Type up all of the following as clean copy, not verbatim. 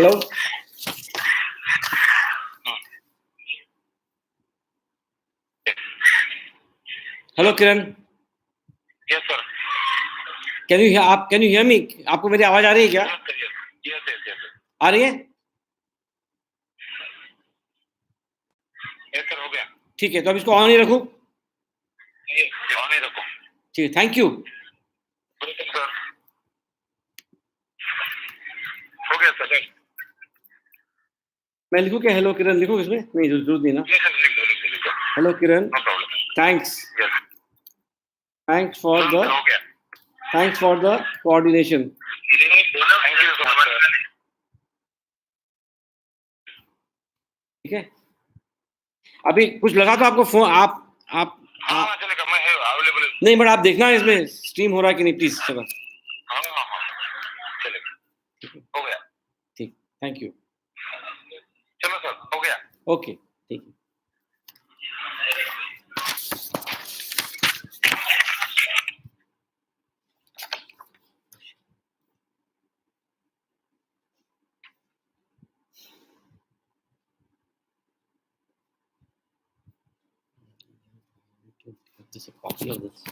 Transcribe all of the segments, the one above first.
Hello hello Kiran, yes sir. Can you hear me? आपको मेरी आवाज आ रही है क्या? यस यस यस आ रही है? यस सर, हो गया। ठीक है, तो अब इसको ऑन ही रखूं? ऑन ही रखो। ठीक है, थैंक यू। Welcome sir. हो गया सर। मैं लिखूं क्या? हेलो किरण लिखूं इसमें? नहीं, जरूरत नहीं ना। यस सर, लिख दो लिख दो लिख दो। Hello Kiran, no problem. Thanks yes thanks for sir, द हो गया। Coordination. Thank you so much. ठीक है, अभी कुछ लगा तो आपको फोन आप हाँ चलेगा, मैं है अवेलेबल। नहीं, बट आप देखना इसमें स्ट्रीम हो रहा है कि नहीं, प्लीज चलो। हाँ हाँ हाँ चलेगा, हो गया। ठीक, थैंक यू। चलो सर, हो गया। ओके, ठीक है। Just a copy of this.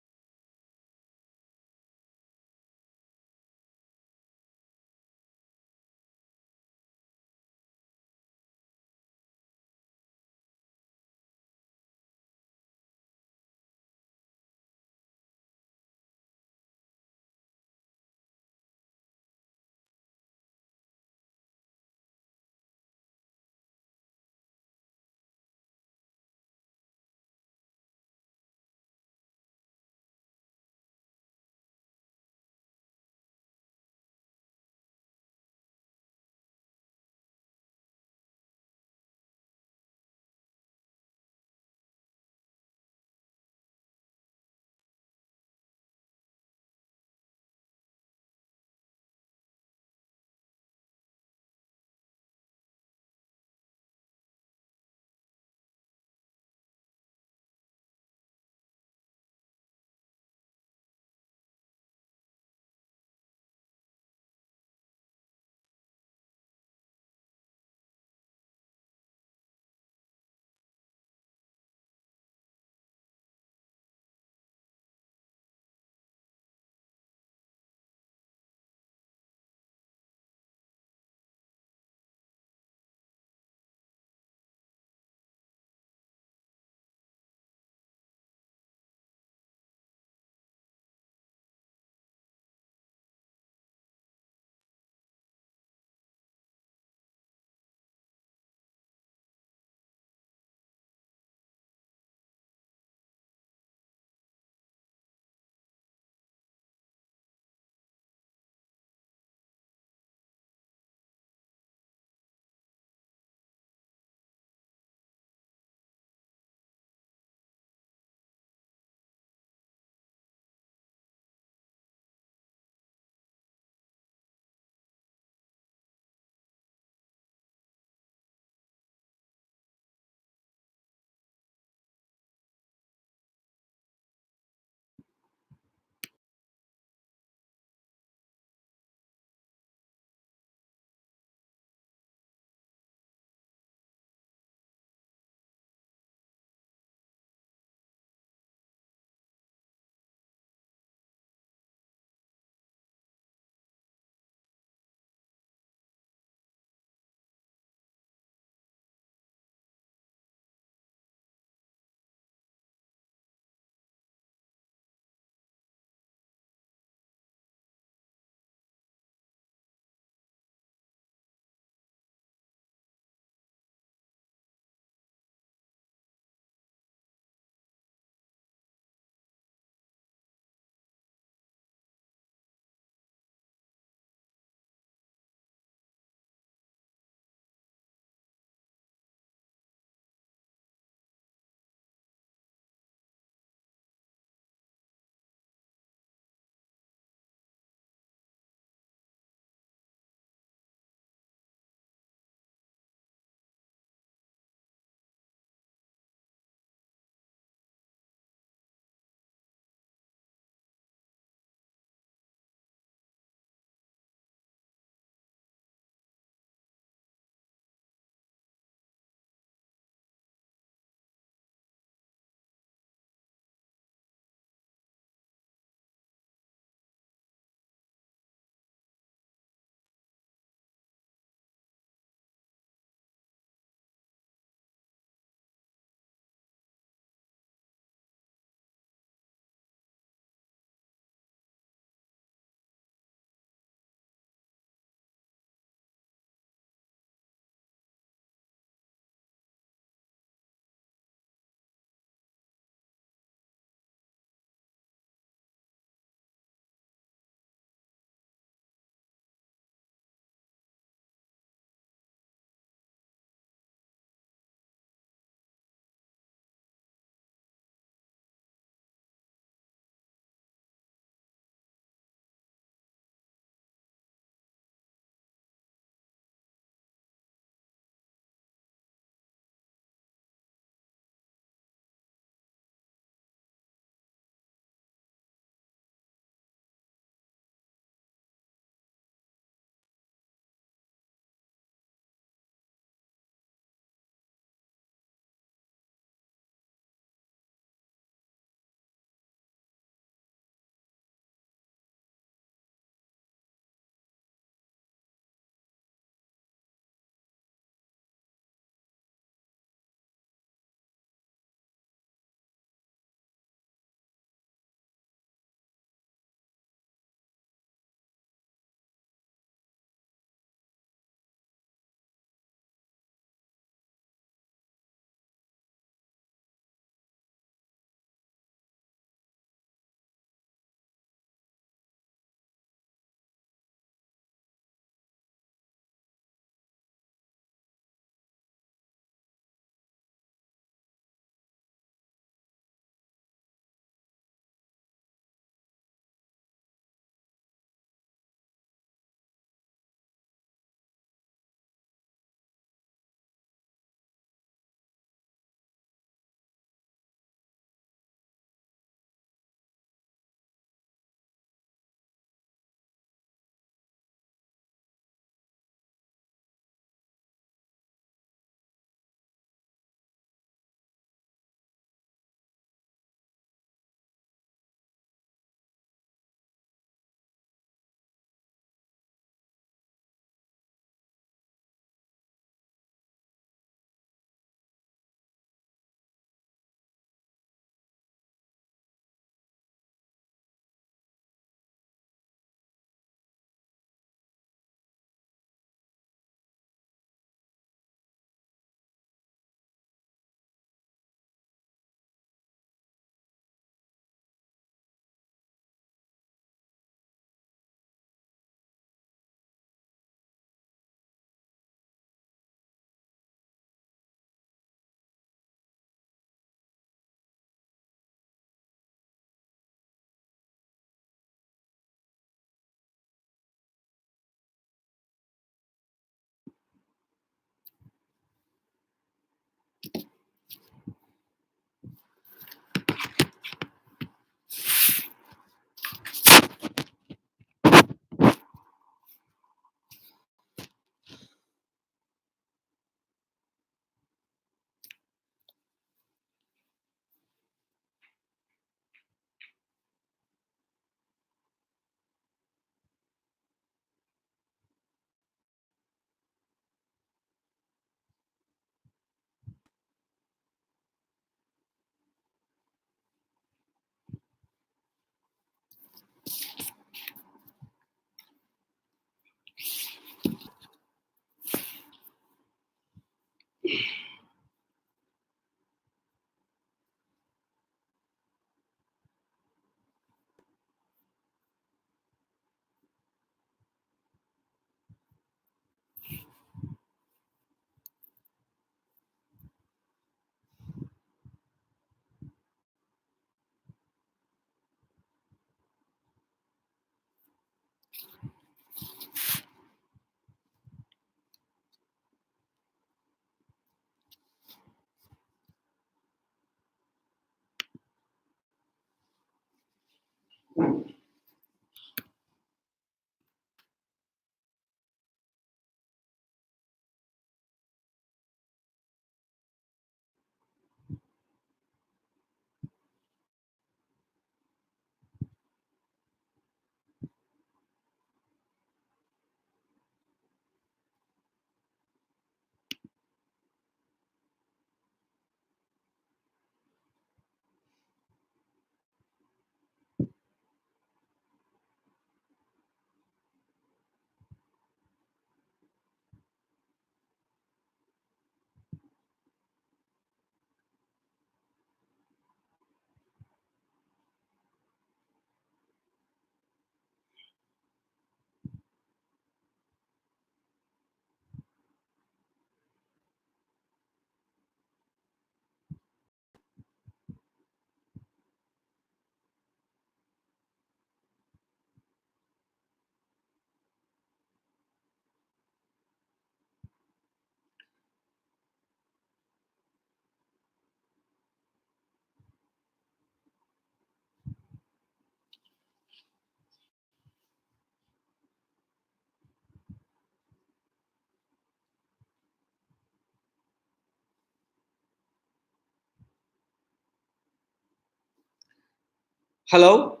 Hello,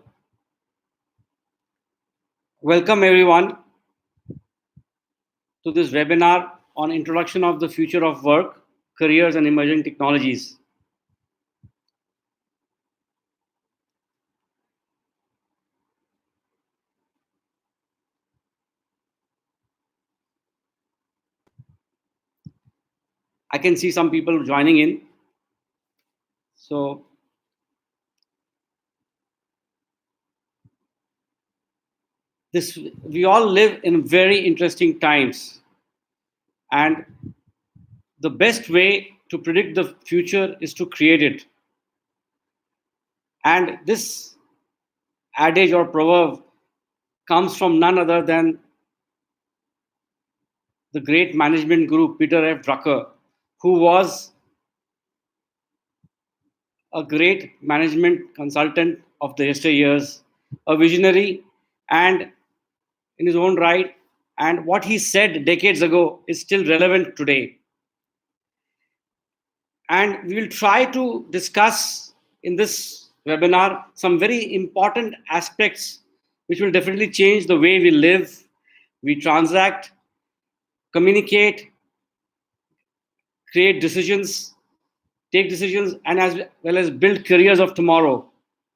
welcome everyone to this webinar on introduction of the future of work, careers and emerging technologies. I can see some people joining in. So this we all live in very interesting times, and the best way to predict the future is to create it. And this adage or proverb comes from none other than the great management guru Peter F. Drucker, who was a great management consultant of the yesteryears, a visionary, and in his own right. And what he said decades ago is still relevant today. And we will try to discuss in this webinar some very important aspects which will definitely change the way we live, we transact, communicate, create decisions, take decisions, and as well as build careers of tomorrow.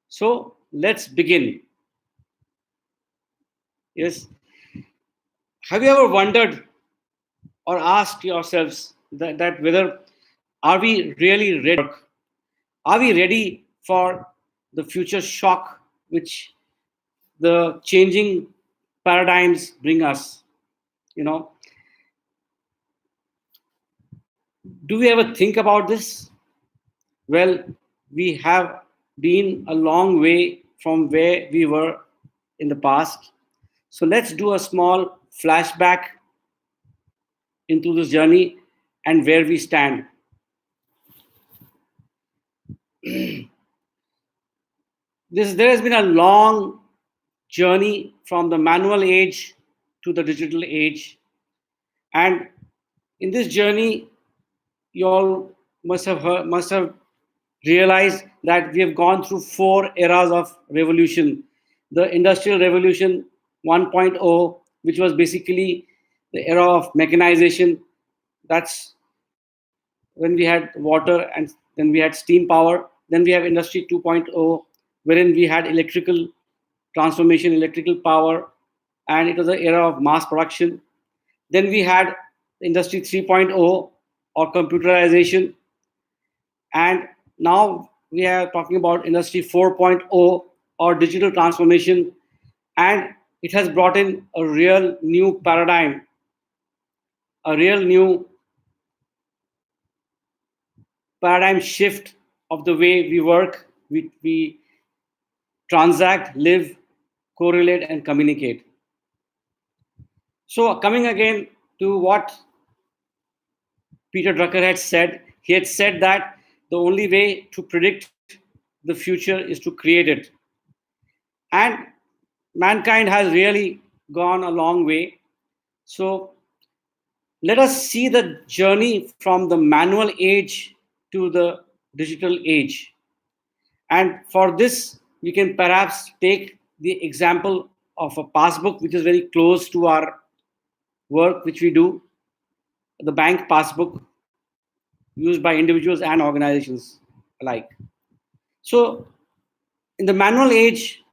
So let's begin. Yes. Have you ever wondered or asked yourselves that whether are we really ready? Are we ready for the future shock which the changing paradigms bring us? You know, do we ever think about this? Well, we have been a long way from where we were in the past. So let's do a small flashback into this journey and where we stand. There has been a long journey from the manual age to the digital age, and in this journey, you all must have realized that we have gone through four eras of revolution. The Industrial Revolution 1.0, which was basically the era of mechanization. That's when we had water, and then we had steam power. Then we have Industry 2.0, wherein we had electrical transformation, electrical power, and it was the era of mass production. Then we had Industry 3.0 or computerization, and now we are talking about Industry 4.0 or digital transformation, and it has brought in a real new paradigm, a real new paradigm shift of the way we work, we transact, live, correlate, and communicate. So, coming again to what Peter Drucker had said, he had said that the only way to predict the future is to create it. And mankind has really gone a long way. So let us see the journey from the manual age to the digital age. And for this, we can perhaps take the example of a passbook, which is very close to our work, which we do, the bank passbook used by individuals and organizations alike. So, in the manual age,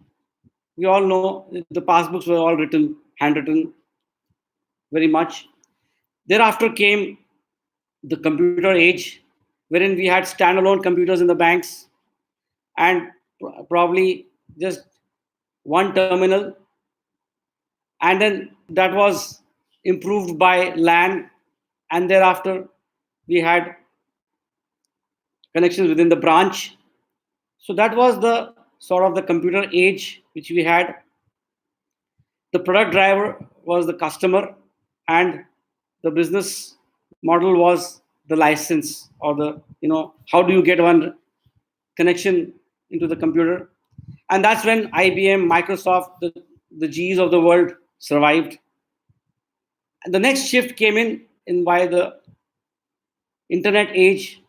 we all know the passbooks were all written, handwritten, very much. Thereafter came the computer age, wherein we had standalone computers in the banks and probably just one terminal, and then that was improved by LAN, and thereafter we had connections within the branch. So that was the sort of the computer age which we had. The product driver was the customer, and the business model was the license, or the, how do you get one connection into the computer. And that's when IBM, Microsoft, the GEs of the world survived. And the next shift came in by the internet age,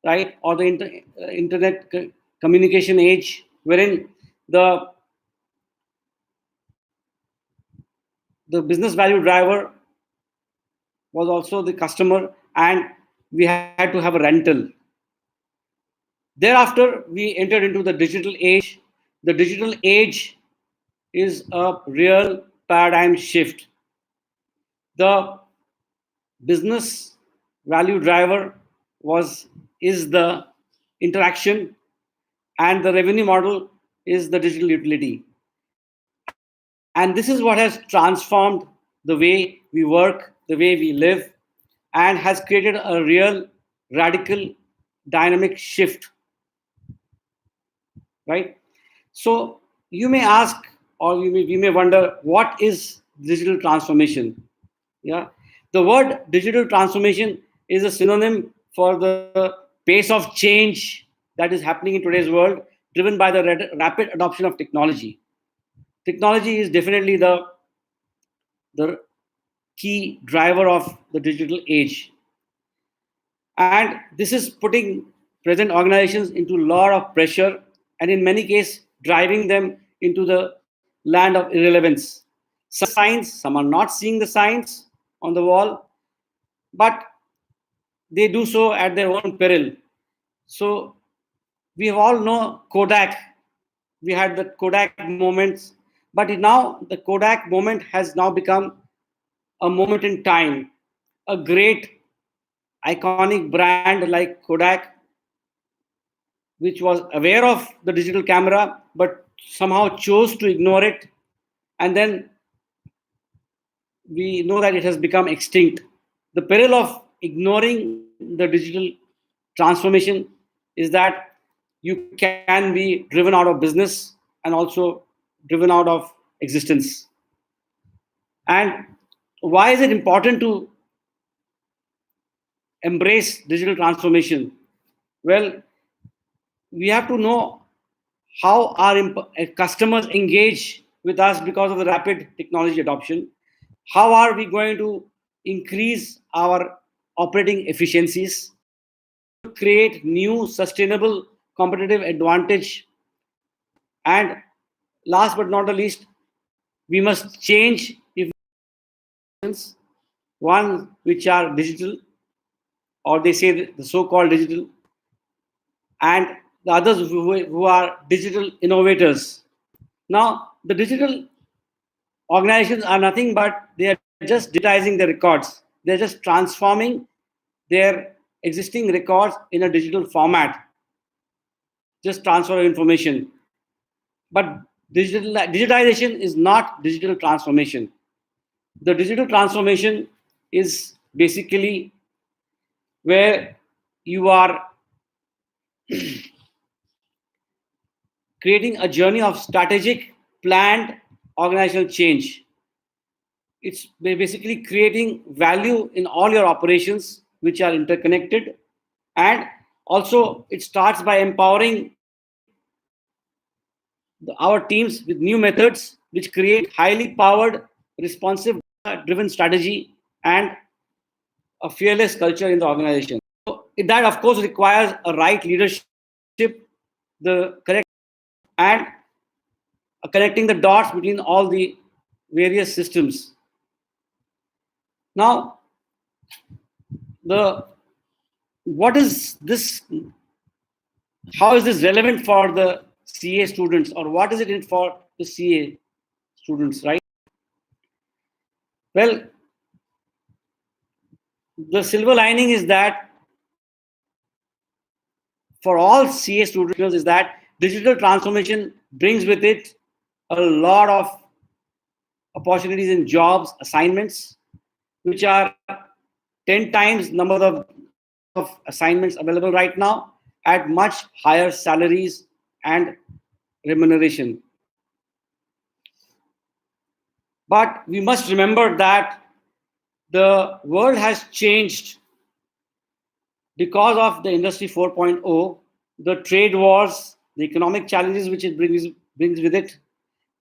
right, or the internet communication age, wherein the the business value driver was also the customer, and we had to have a rental. Thereafter, we entered into the digital age. The digital age is a real paradigm shift. The business value driver was is the interaction, and the revenue model is the digital utility. And this is what has transformed the way we work, the way we live, and has created a real radical dynamic shift, right? So you may ask, or you may wonder, what is digital transformation? Yeah, the word digital transformation is a synonym for the pace of change that is happening in today's world, driven by the rapid adoption of technology. Technology is definitely the key driver of the digital age, and this is putting present organizations into a lot of pressure, and in many cases driving them into the land of irrelevance. Some signs, some are not seeing the signs on the wall, but they do so at their own peril. So we all know Kodak. We had the Kodak moments, but now the Kodak moment has now become a moment in time. A great iconic brand like Kodak, which was aware of the digital camera but somehow chose to ignore it, and then we know that it has become extinct. The peril of ignoring the digital transformation is that you can be driven out of business and also driven out of existence. And why is it important to embrace digital transformation? Well, we have to know how our customers engage with us because of the rapid technology adoption. How are we going to increase our operating efficiencies? Create new sustainable competitive advantage. And last but not the least, we must change if one which are digital, or they say the so-called digital, and the others who are digital innovators. Now, the digital organizations are nothing but they are just digitizing the records. They're just transforming their existing records in a digital format, just transfer of information. But digitization is not digital transformation. The digital transformation is basically where you are creating a journey of strategic, planned organizational change. It's basically creating value in all your operations, which are interconnected. And also, it starts by empowering our teams with new methods which create highly powered, responsive, driven strategy and a fearless culture in the organization. So that, of course, requires a right leadership, the correct, and connecting the dots between all the various systems. Now, the what is this? How is this relevant for the CA students, or what is it in for the CA students? Right. Well, the silver lining is that for all CA students is that digital transformation brings with it a lot of opportunities in jobs, assignments, which are 10 times number of assignments available right now at much higher salaries and remuneration. But we must remember that the world has changed because of the industry 4.0, the trade wars, the economic challenges which it brings with it,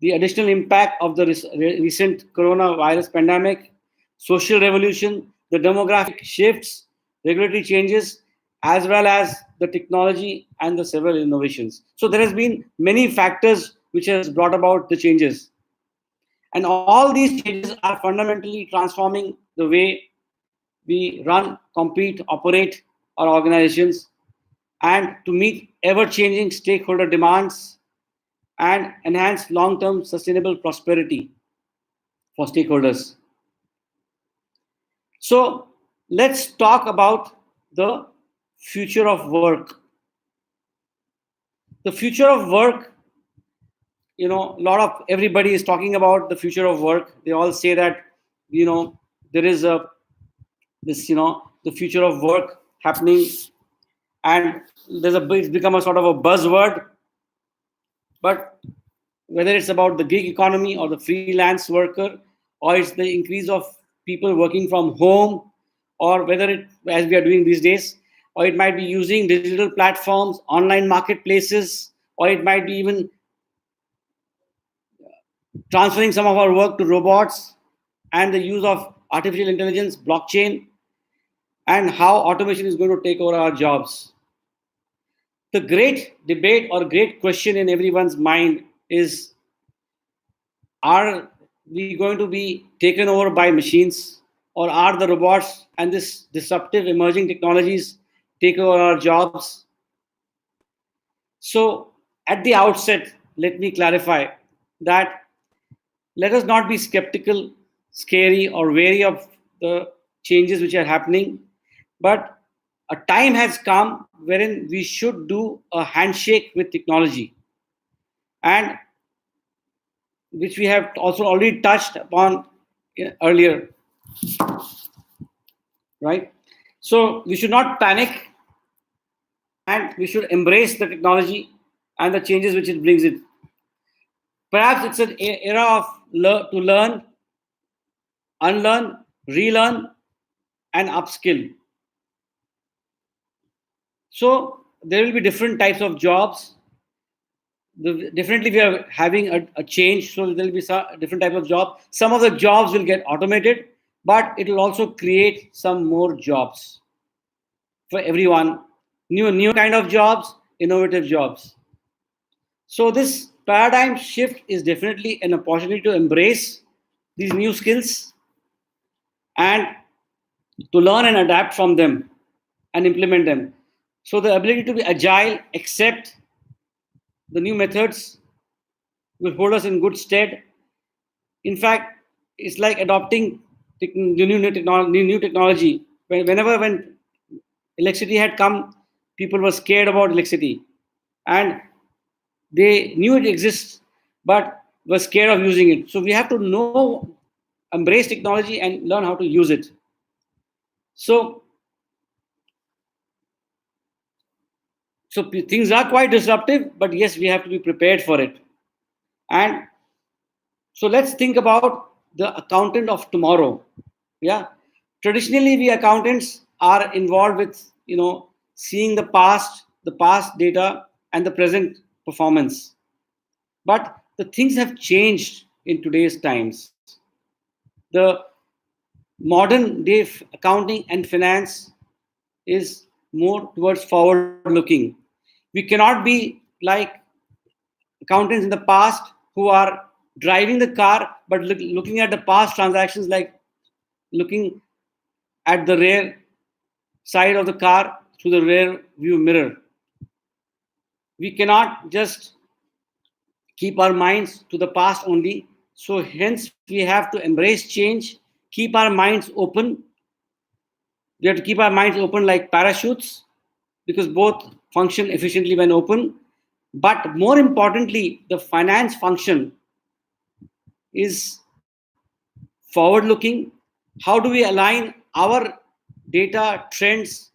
the additional impact of the recent coronavirus pandemic, social revolution, the demographic shifts, regulatory changes, as well as the technology and the several innovations. So there has been many factors which has brought about the changes. And all these changes are fundamentally transforming the way we run, compete, operate our organizations, and to meet ever changing stakeholder demands and enhance long term sustainable prosperity for stakeholders. So, let's talk about the future of work. The future of work, a lot of everybody is talking about the future of work. They all say that, there is the future of work happening, and it's become a sort of a buzzword. But whether it's about the gig economy or the freelance worker, or it's the increase of people working from home, or whether it, as we are doing these days, or it might be using digital platforms, online marketplaces, or it might be even transferring some of our work to robots and the use of artificial intelligence, blockchain, and how automation is going to take over our jobs. The great debate or great question in everyone's mind is, are we going to be taken over by machines, or are the robots and this disruptive emerging technologies take over our jobs? So, at the outset, let me clarify that let us not be skeptical, scary, or wary of the changes which are happening, but a time has come wherein we should do a handshake with technology, and which we have also already touched upon earlier, right? So we should not panic, and we should embrace the technology and the changes which it brings in. Perhaps it's an era of to learn, unlearn, relearn, and upskill. So there will be different types of jobs. Definitely, we are having a change. So there will be some different types of jobs. Some of the jobs will get automated, but it will also create some more jobs for everyone. New kind of jobs, innovative jobs. So this paradigm shift is definitely an opportunity to embrace these new skills and to learn and adapt from them and implement them. So the ability to be agile, accept the new methods will hold us in good stead. In fact, it's like adopting new technology. When electricity had come, people were scared about electricity, and they knew it exists, but were scared of using it. So we have to embrace technology and learn how to use it. So, things are quite disruptive, but yes, we have to be prepared for it. And so let's think about the accountant of tomorrow. Yeah, traditionally we accountants are involved with seeing the past data and the present performance. But the things have changed in today's times. The modern day accounting and finance is more towards forward looking. We cannot be like accountants in the past who are driving the car but looking at the past transactions, like looking at the rear side of the car through the rear view mirror. We cannot just keep our minds to the past only. So hence we have to embrace change, keep our minds open. We have to keep our minds open like parachutes, because both function efficiently when open. But more importantly, the finance function is forward looking. How do we align our data, trends,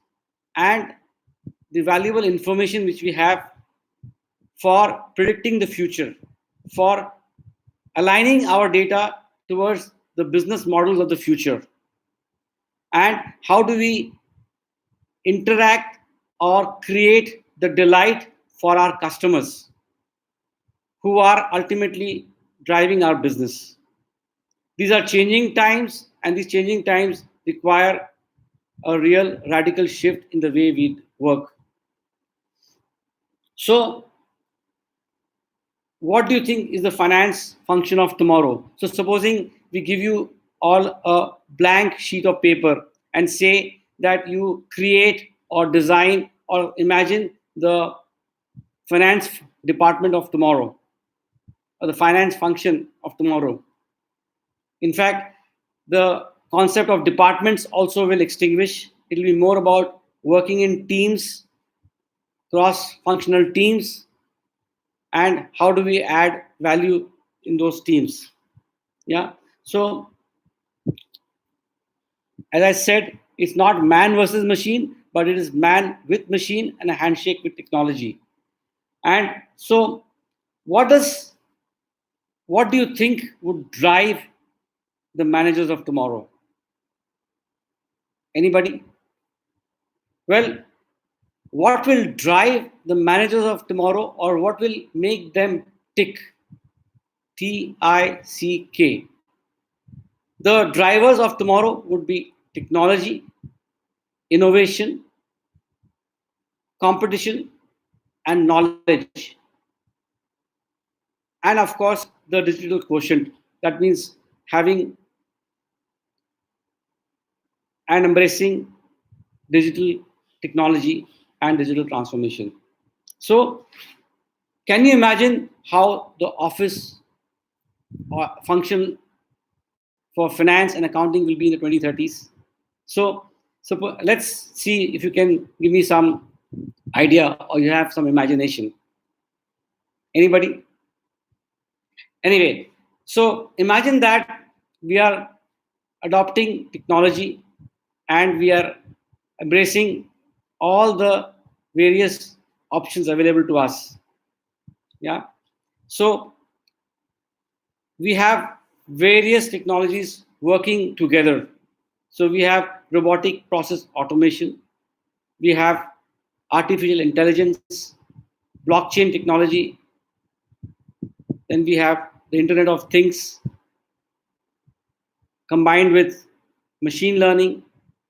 and the valuable information which we have for predicting the future, for aligning our data towards the business models of the future? And how do we interact or create the delight for our customers who are ultimately driving our business? These are changing times, and these changing times require a real radical shift in the way we work. So, what do you think is the finance function of tomorrow? So, supposing we give you all a blank sheet of paper and say that you create or design or imagine the finance department of tomorrow, or the finance function of tomorrow. In fact, the concept of departments also will extinguish. It will be more about working in teams, cross functional teams, and how do we add value in those teams. Yeah. So, as I said, it's not man versus machine, but it is man with machine and a handshake with technology. And so, what does what do you think would drive the managers of tomorrow? Anybody? Well, what will drive the managers of tomorrow, or what will make them tick? TICK. The drivers of tomorrow would be technology, innovation, competition, and knowledge. And of course, the digital quotient. That means having and embracing digital technology and digital transformation. So, can you imagine how the office function for finance and accounting will be in the 2030s? So, let's see if you can give me some idea or you have some imagination. Anybody? Anyway, so imagine that we are adopting technology and we are embracing all the various options available to us. Yeah. So we have various technologies working together. So we have robotic process automation, we have artificial intelligence, blockchain technology, then we have the Internet of Things combined with machine learning,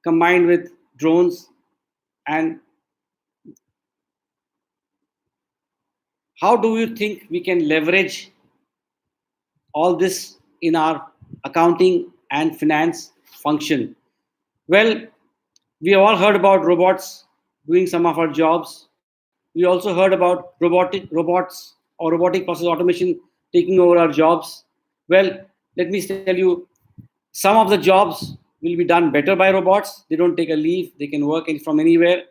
combined with drones. And how do you think we can leverage all this in our accounting and finance function? Well, we have all heard about robots doing some of our jobs. We also heard about robots or robotic process automation taking over our jobs. Well, let me tell you, some of the jobs will be done better by robots. They don't take a leave, they can work from anywhere,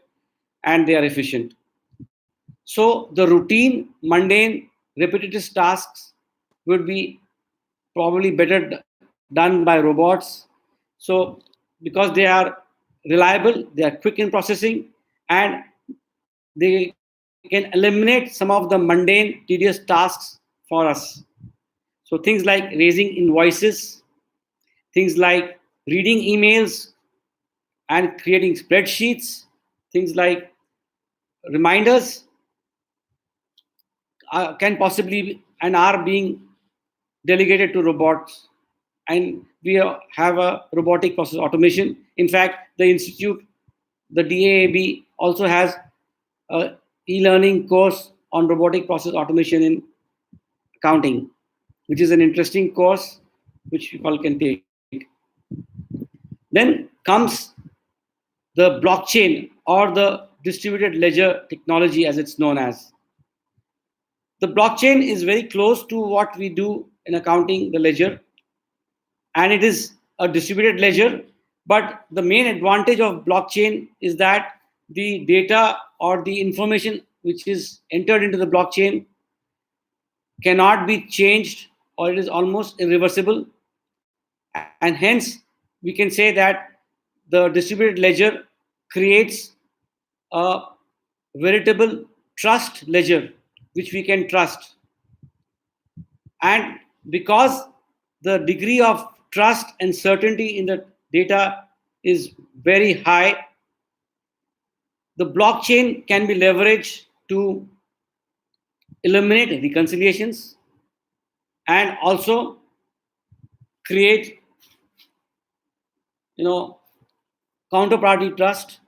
and they are efficient. So the routine, mundane, repetitive tasks would be probably better done by robots. So because they are reliable, they are quick in processing, and they can eliminate some of the mundane, tedious tasks for us. So things like raising invoices, things like reading emails and creating spreadsheets, things like reminders can possibly and are being delegated to robots. And we have a robotic process automation. In fact, the institute, the DAAB, also has a e-learning course on robotic process automation in accounting, which is an interesting course which you all can take. Then comes the blockchain or the distributed ledger technology, as it's known as. The blockchain is very close to what we do in accounting, the ledger, and it is a distributed ledger. But the main advantage of blockchain is that the data or the information which is entered into the blockchain cannot be changed, or it is almost irreversible. And hence, we can say that the distributed ledger creates a veritable trust ledger which we can trust. And because the degree of trust and certainty in the data is very high, the blockchain can be leveraged to eliminate reconciliations and also create, you know, counterparty trust.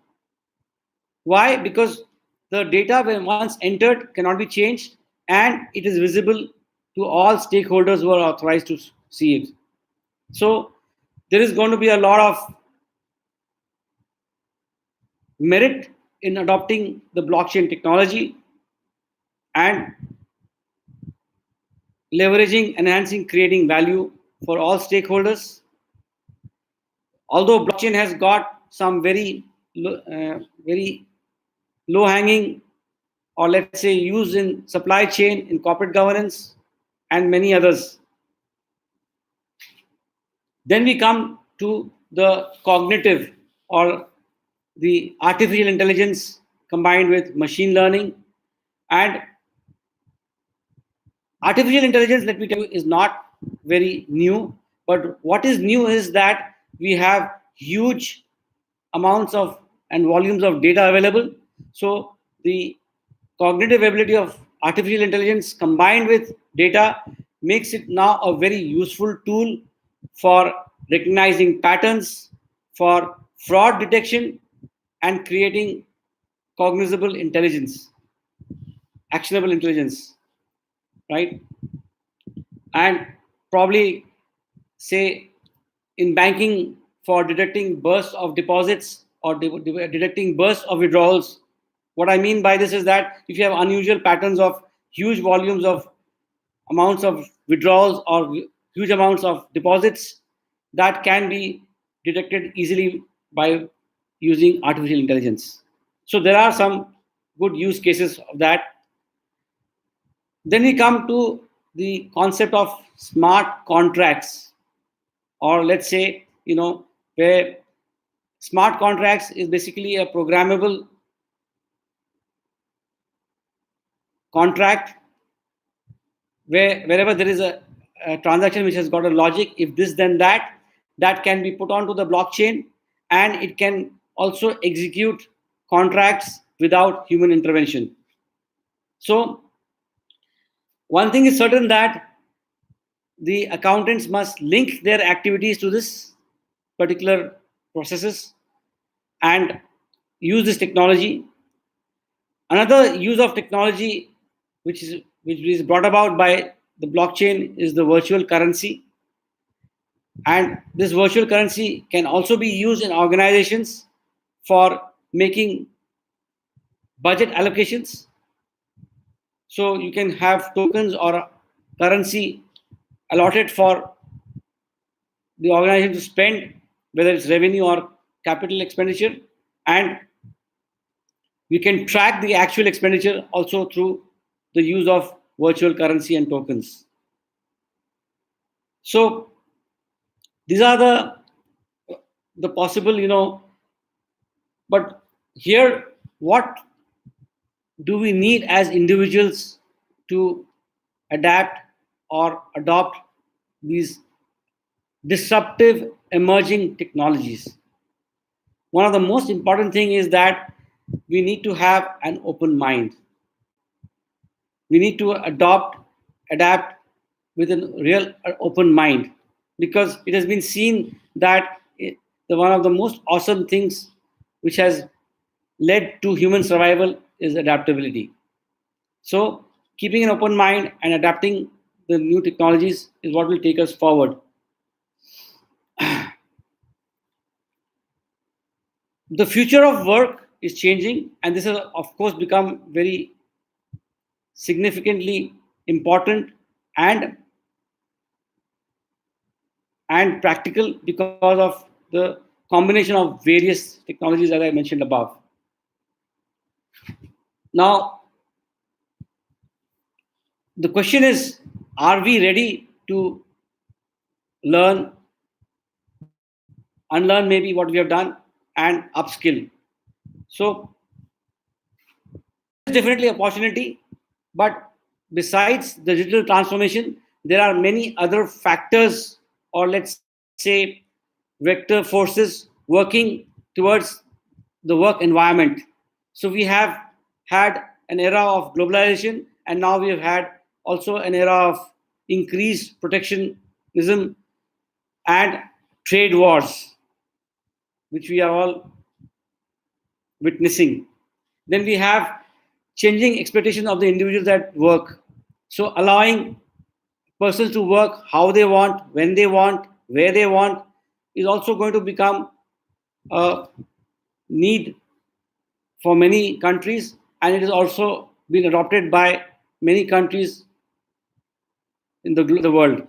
Why? Because the data, when once entered, cannot be changed, and it is visible to all stakeholders who are authorized to see it. So there is going to be a lot of merit in adopting the blockchain technology and leveraging, enhancing, creating value for all stakeholders. Although blockchain has got some very low hanging, or let's say used in supply chain, in corporate governance, and many others. Then we come to the cognitive or the artificial intelligence combined with machine learning. And artificial intelligence, let me tell you, is not very new. But what is new is that we have huge amounts of and volumes of data available. So the cognitive ability of artificial intelligence combined with data makes it now a very useful tool for recognizing patterns, for fraud detection, and creating cognizable intelligence, actionable intelligence, right? And probably say in banking for detecting bursts of deposits or detecting bursts of withdrawals. What I mean by this is that if you have unusual patterns of huge volumes of amounts of withdrawals or huge amounts of deposits, that can be detected easily by using artificial intelligence. So there are some good use cases of that. Then we come to the concept of smart contracts, or let's say, where smart contracts is basically a programmable contract where wherever there is a transaction which has got a logic, if this then that, that can be put onto the blockchain, and it can also execute contracts without human intervention. So one thing is certain, that the accountants must link their activities to this particular processes and use this technology. Another use of technology which is brought about by the blockchain is the virtual currency. And this virtual currency can also be used in organizations for making budget allocations. So you can have tokens or currency allotted for the organization to spend, whether it's revenue or capital expenditure, and we can track the actual expenditure also through the use of virtual currency and tokens. So these are the possible, but here, what do we need as individuals to adapt or adopt these disruptive emerging technologies? One of the most important thing is that we need to have an open mind. We need to adopt adapt with a real open mind, because it has been seen that the one of the most awesome things which has led to human survival is adaptability. So keeping an open mind and adapting the new technologies is what will take us forward. The future of work is changing, and this has of course become very significantly important and practical because of the combination of various technologies as I mentioned above. Now, the question is, are we ready to learn, unlearn maybe what we have done, and upskill? So, there is definitely opportunity, but besides the digital transformation, there are many other factors, or let's say vector forces working towards the work environment. So we have had an era of globalization, and now we have had also an era of increased protectionism and trade wars, which we are all witnessing. Then we have changing expectations of the individuals at work. So allowing persons to work how they want, when they want, where they want, is also going to become a need for many countries, and it has also been adopted by many countries in the world.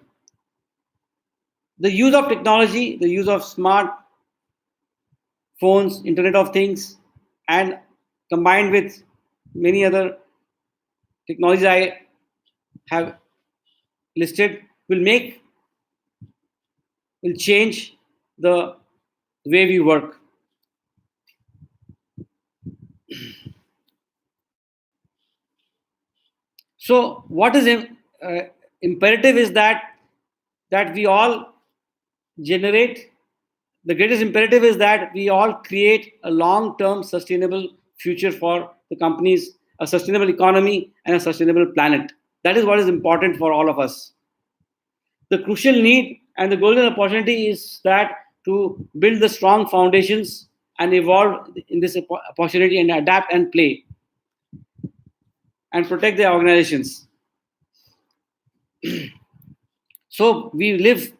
The use of technology, the use of smart phones, Internet of Things, and combined with many other technologies I have listed, will make will change the way we work. So, what is imperative is that we all generate. The greatest imperative is that we all create a long-term sustainable future for the companies, a sustainable economy, and a sustainable planet. That is what is important for all of us. The crucial need and the golden opportunity is that to build the strong foundations and evolve in this opportunity and adapt and play and protect their organizations. So we live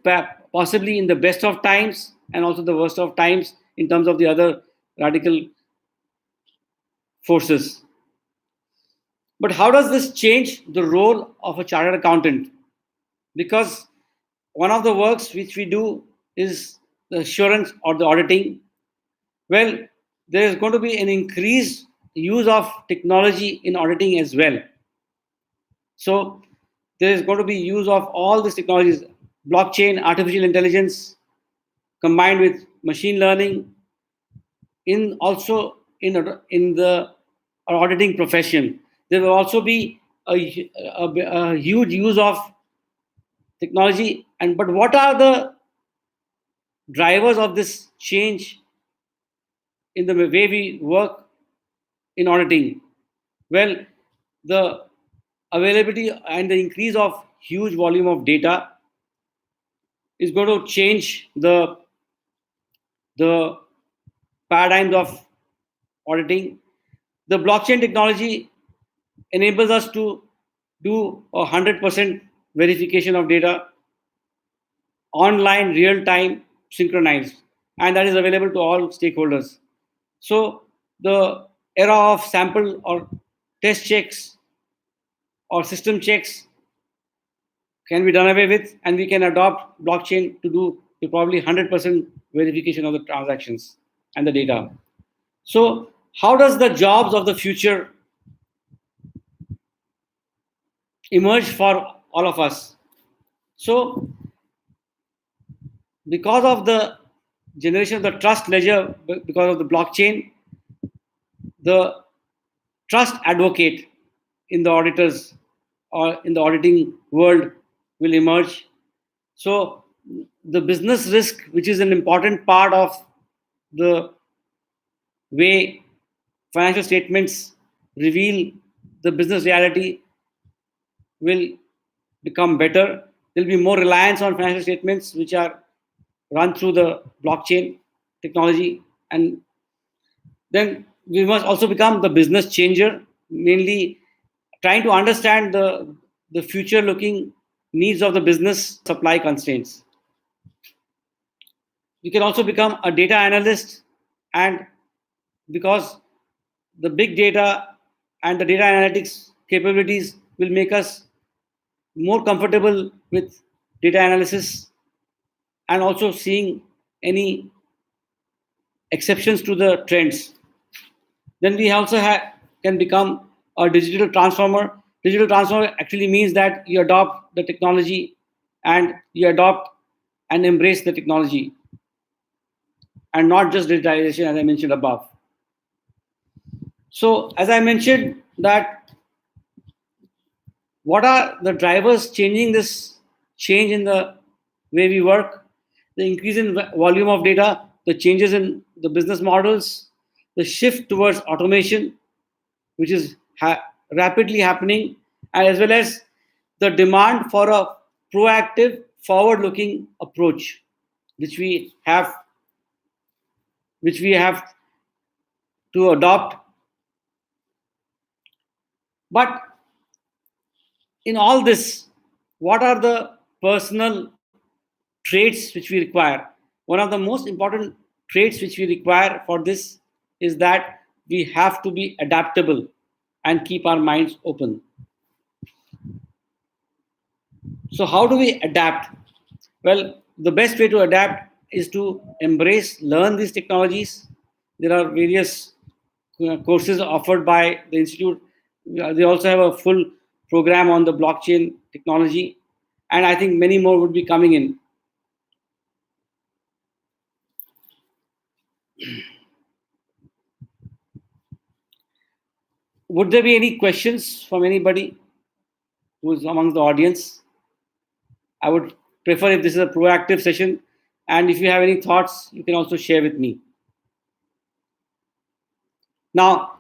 possibly in the best of times and also the worst of times in terms of the other radical forces. But how does this change the role of a chartered accountant? Because one of the works which we do is the assurance or the auditing. Well, there is going to be an increased use of technology in auditing as well. So there is going to be use of all these technologies, blockchain, artificial intelligence, combined with machine learning, in also in the auditing profession. There will also be a huge use of technology. And but what are the drivers of this change in the way we work in auditing? Well, the availability and the increase of huge volume of data is going to change the paradigms of auditing. The blockchain technology enables us to do 100% verification of data online, real time, synchronized, and that is available to all stakeholders. So the era of sample or test checks or system checks can be done away with, and we can adopt blockchain to do probably 100% verification of the transactions and the data. So how does the jobs of the future emerge for all of us? So because of the generation of the trust ledger, because of the blockchain, the trust advocate in the auditors or in the auditing world will emerge. So the business risk, which is an important part of the way financial statements reveal the business reality, will become better. There'll be more reliance on financial statements which are run through the blockchain technology. And then we must also become the business changer, mainly trying to understand the future looking needs of the business supply constraints. You can also become a data analyst, and because the big data and the data analytics capabilities will make us more comfortable with data analysis and also seeing any exceptions to the trends. Then we also can become a digital transformer. Digital transformer actually means that you adopt the technology and you adopt and embrace the technology and not just digitalization, as I mentioned above. So as I mentioned that what are the drivers changing this change in the way we work? The increase in volume of data, the changes in the business models, the shift towards automation, which is rapidly happening, and as well as the demand for a proactive, forward-looking approach, which we have, which we have to adopt. But in all this, what are the personal traits which we require? One of the most important traits which we require for this is that we have to be adaptable and keep our minds open. So, how do we adapt? Well, the best way to adapt is to embrace, learn these technologies. There are various courses offered by the institute. They also have a full program on the blockchain technology, and I think many more would be coming in. Would there be any questions from anybody who is among the audience? I would prefer if this is a proactive session, and if you have any thoughts, you can also share with me. Now,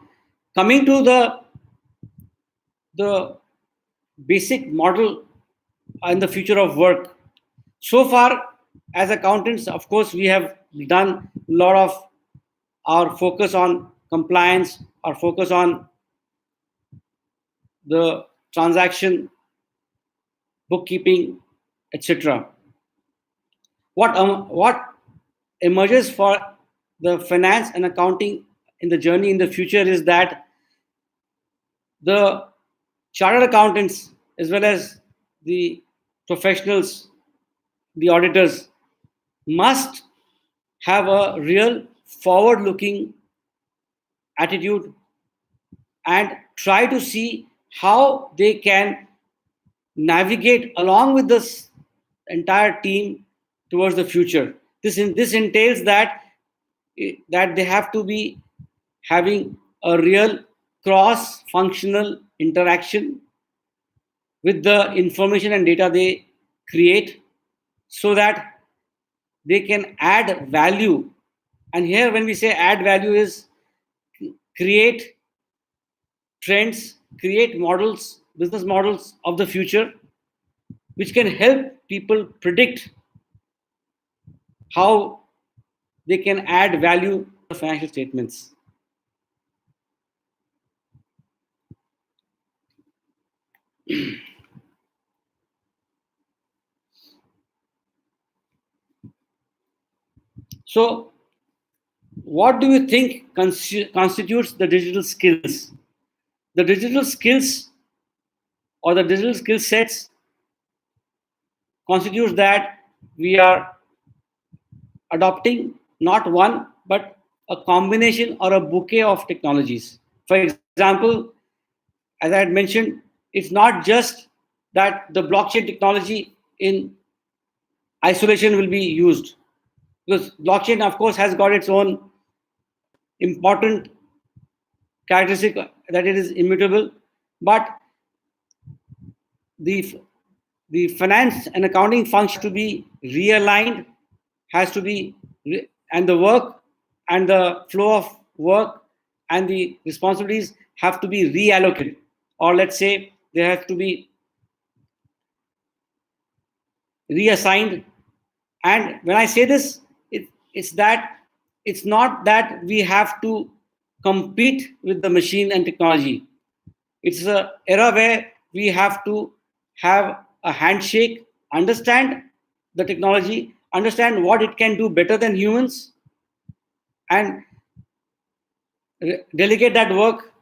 coming to the basic model and the future of work. So far, as accountants, of course, we have done a lot of our focus on compliance, our focus on the transaction, bookkeeping, etc. What emerges for the finance and accounting in the journey in the future is that the chartered accountants as well as the professionals, the auditors, must have a real forward looking attitude and try to see how they can navigate along with this entire team towards the future. This entails that they have to be having a real cross functional interaction with the information and data they create so that they can add value. And here when we say add value is create trends, create models, business models of the future which can help people predict how they can add value to the financial statements. So, what do you think constitutes the digital skills? The digital skills or the digital skill sets constitutes that we are adopting not one but a combination or a bouquet of technologies. For example, as I had mentioned, it's not just that the blockchain technology in isolation will be used, because blockchain of course has got its own important characteristic that it is immutable, but the the finance and accounting function to be realigned, has to be and the work and the flow of work and the responsibilities have to be reallocated, or let's say there have to be reassigned. And when I say this, it's that it's not that we have to compete with the machine and technology. It's a era where we have to have a handshake, understand the technology, understand what it can do better than humans, and delegate that work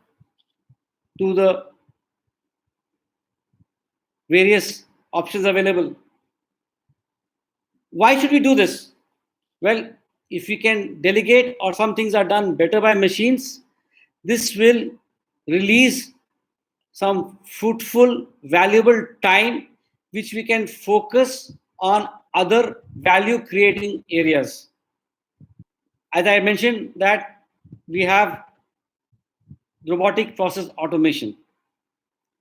to the various options available. Why should we do this? Well, if we can delegate or some things are done better by machines, this will release some fruitful, valuable time which we can focus on other value creating areas. As I mentioned, that we have robotic process automation.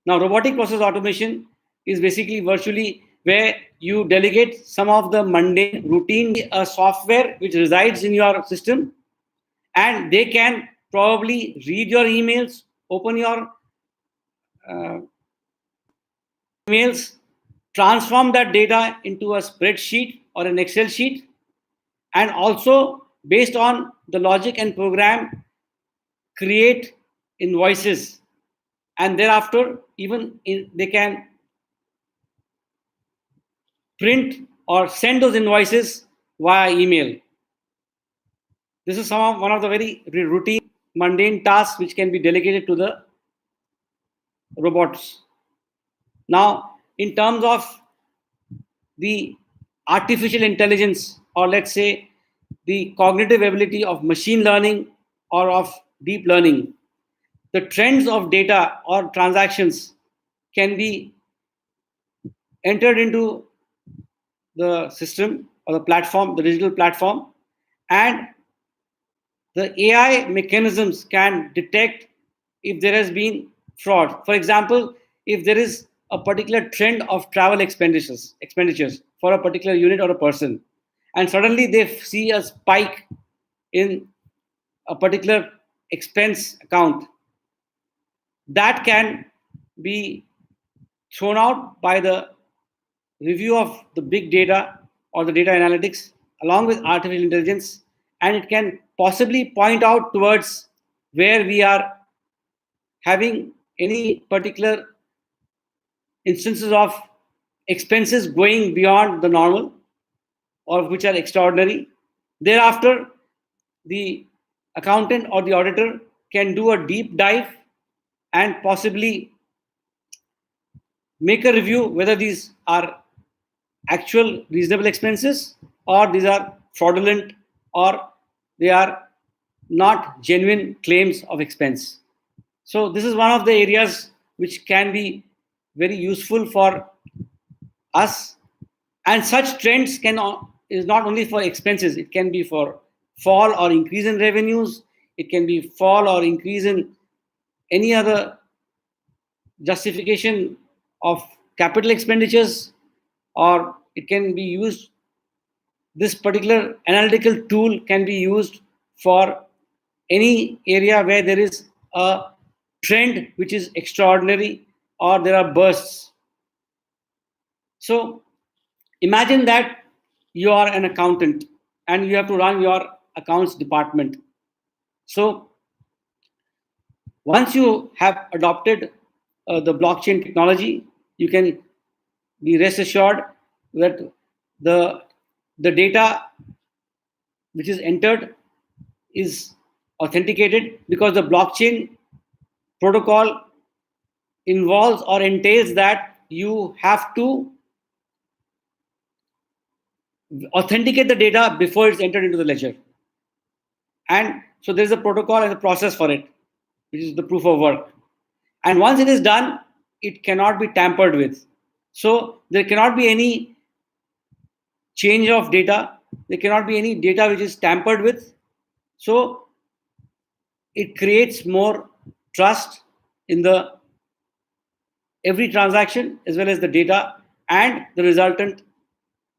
Now, robotic process automation is basically virtually where you delegate some of the mundane routine software which resides in your system, and they can probably read your emails, open your uh, emails, transform that data into a spreadsheet or an Excel sheet, and also based on the logic and program, create invoices, and thereafter they can print or send those invoices via email. This is one of the very routine, mundane tasks which can be delegated to the robots. Now, in terms of the artificial intelligence, or let's say the cognitive ability of machine learning or of deep learning, the trends of data or transactions can be entered into the system or the platform, the digital platform, and the AI mechanisms can detect if there has been fraud. For example, if there is a particular trend of travel expenditures for a particular unit or a person, and suddenly they see a spike in a particular expense account, that can be thrown out by the review of the big data or the data analytics along with artificial intelligence, and it can possibly point out towards where we are having any particular instances of expenses going beyond the normal or which are extraordinary. Thereafter, the accountant or the auditor can do a deep dive and possibly make a review whether these are actual reasonable expenses or these are fraudulent or they are not genuine claims of expense. So this is one of the areas which can be very useful for us, and such trends is not only for expenses, it can be for fall or increase in revenues, it can be fall or increase in any other justification of capital expenditures, or it can be used, this particular analytical tool can be used for any area where there is a trend which is extraordinary or there are bursts. So imagine that you are an accountant and you have to run your accounts department. So once you have adopted the blockchain technology, you can be rest assured that the the data which is entered is authenticated, because the blockchain protocol involves or entails that you have to authenticate the data before it's entered into the ledger. And so there's a protocol and a process for it, which is the proof of work. And once it is done, it cannot be tampered with. So there cannot be any change of data. There cannot be any data which is tampered with. So it creates more trust in the every transaction as well as the data and the resultant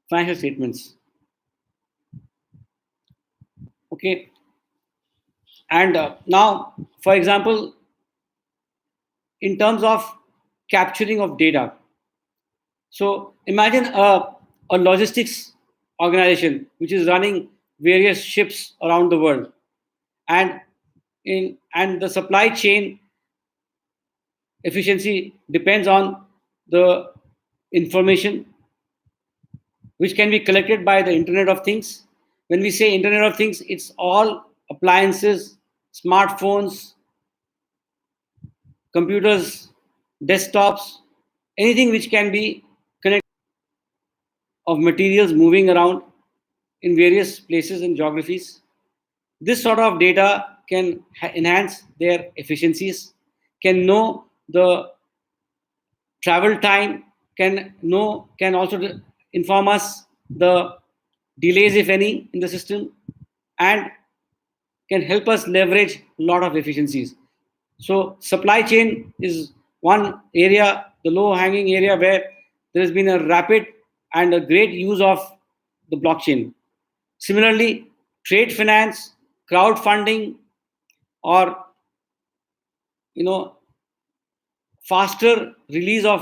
financial statements. Okay. And now, for example, in terms of capturing of data, so imagine a logistics organization which is running various ships around the world, and the supply chain efficiency depends on the information which can be collected by the Internet of Things. When we say Internet of Things, it's all appliances, smartphones, computers, desktops, anything which can be connected of materials moving around in various places and geographies. This sort of data can enhance their efficiencies, can know the travel time, can also inform us the delays, if any, in the system, and can help us leverage a lot of efficiencies. So supply chain is one area, the low hanging area, where there has been a rapid and a great use of the blockchain. Similarly, trade finance, crowdfunding, or you know faster release of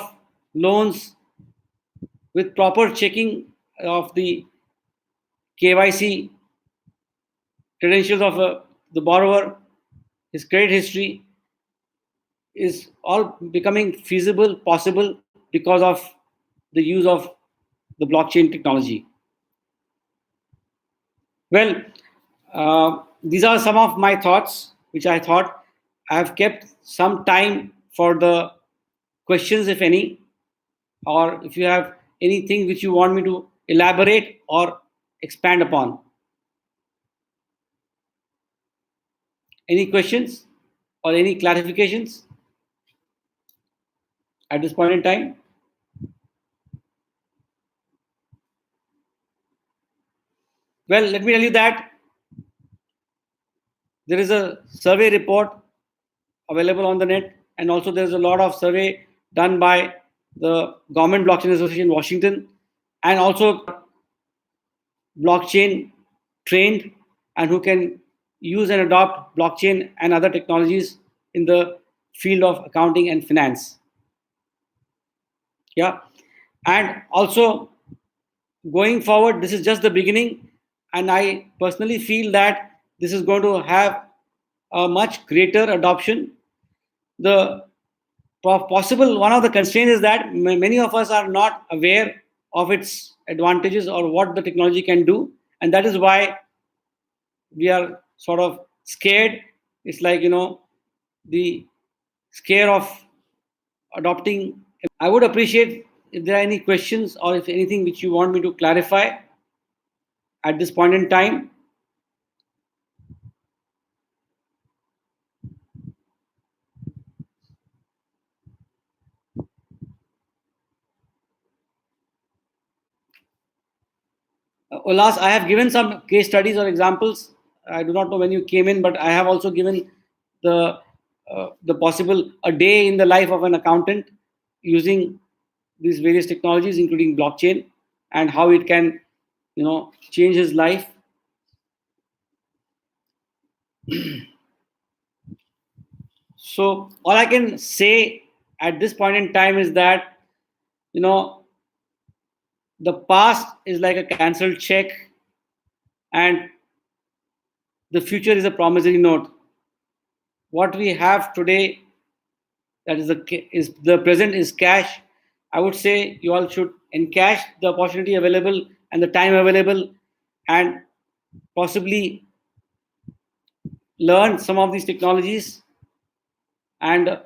loans with proper checking of the KYC credentials of the borrower, his credit history, is all becoming feasible, possible because of the use of the blockchain technology. Well, these are some of my thoughts, which I thought I have kept some time for the questions, if any, or if you have anything which you want me to elaborate or expand upon. Any questions or any clarifications at this point in time? Well, let me tell you that there is a survey report available on the net, and also there's a lot of survey done by the Government Blockchain Association Washington, and also blockchain trained and who can use and adopt blockchain and other technologies in the field of accounting and finance. Yeah, and also going forward, this is just the beginning, and I personally feel that this is going to have a much greater adoption. The possible one of the constraints is that many of us are not aware of its advantages or what the technology can do, and that is why we are sort of scared. It's like the scare of adopting. I would appreciate if there are any questions or if anything which you want me to clarify at this point in time. Ulas, I have given some case studies or examples. I do not know when you came in, but I have also given the possible a day in the life of an accountant using these various technologies, including blockchain, and how it can, change his life. So all I can say at this point in time is that you know the past is like a cancelled check, and the future is a promissory note. What we have today, that is the present, is cash. I would say you all should encash the opportunity available and the time available, and possibly learn some of these technologies, and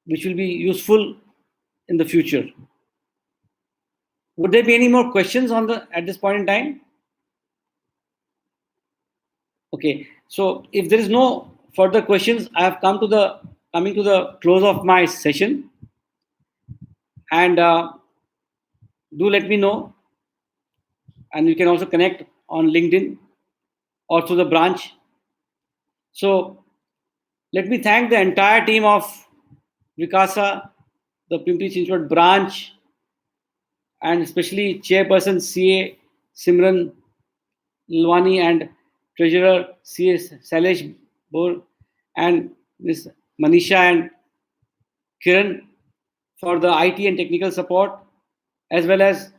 which will be useful in the future. Would there be any more questions on the at this point in time? Okay, so if there is no further questions, I have coming to the close of my session, and do let me know, and you can also connect on LinkedIn or through the branch. So let me thank the entire team of Vikasa, the Pimpri Chinchwad branch, and especially Chairperson CA Simran Lwani and Treasurer CA Sailesh Bor, and Ms. Manisha and Kiran for the IT and technical support, as well as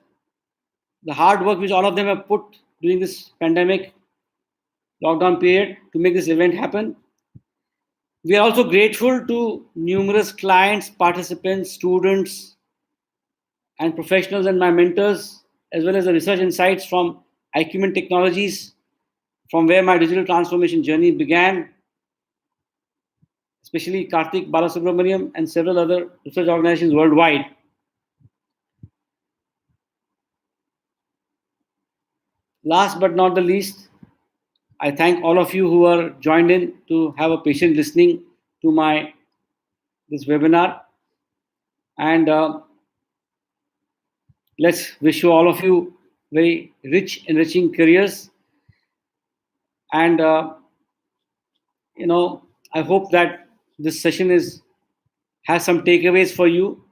the hard work which all of them have put during this pandemic lockdown period to make this event happen. We are also grateful to numerous clients, participants, students, and professionals and my mentors, as well as the research insights from Acumen Technologies, from where my digital transformation journey began, especially Karthik Balasubramaniam and several other research organizations worldwide. Last but not the least, I thank all of you who are joined in to have a patient listening to my this webinar, and let's wish you all of you very rich, enriching careers. And I hope that this session is has some takeaways for you,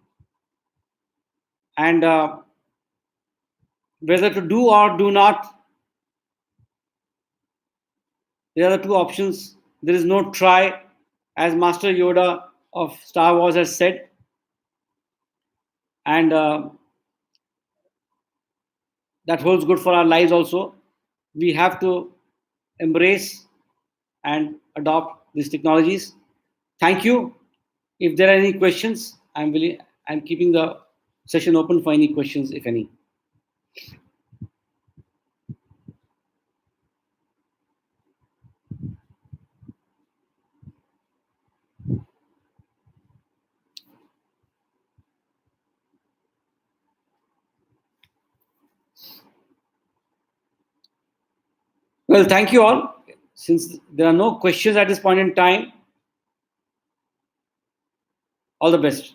and whether to do or do not. There are the two options. There is no try, as Master Yoda of Star Wars has said, and that holds good for our lives also. We have to embrace and adopt these technologies. Thank you. If there are any questions, I'm keeping the session open for any questions, if any. Well, thank you all. Since there are no questions at this point in time, all the best.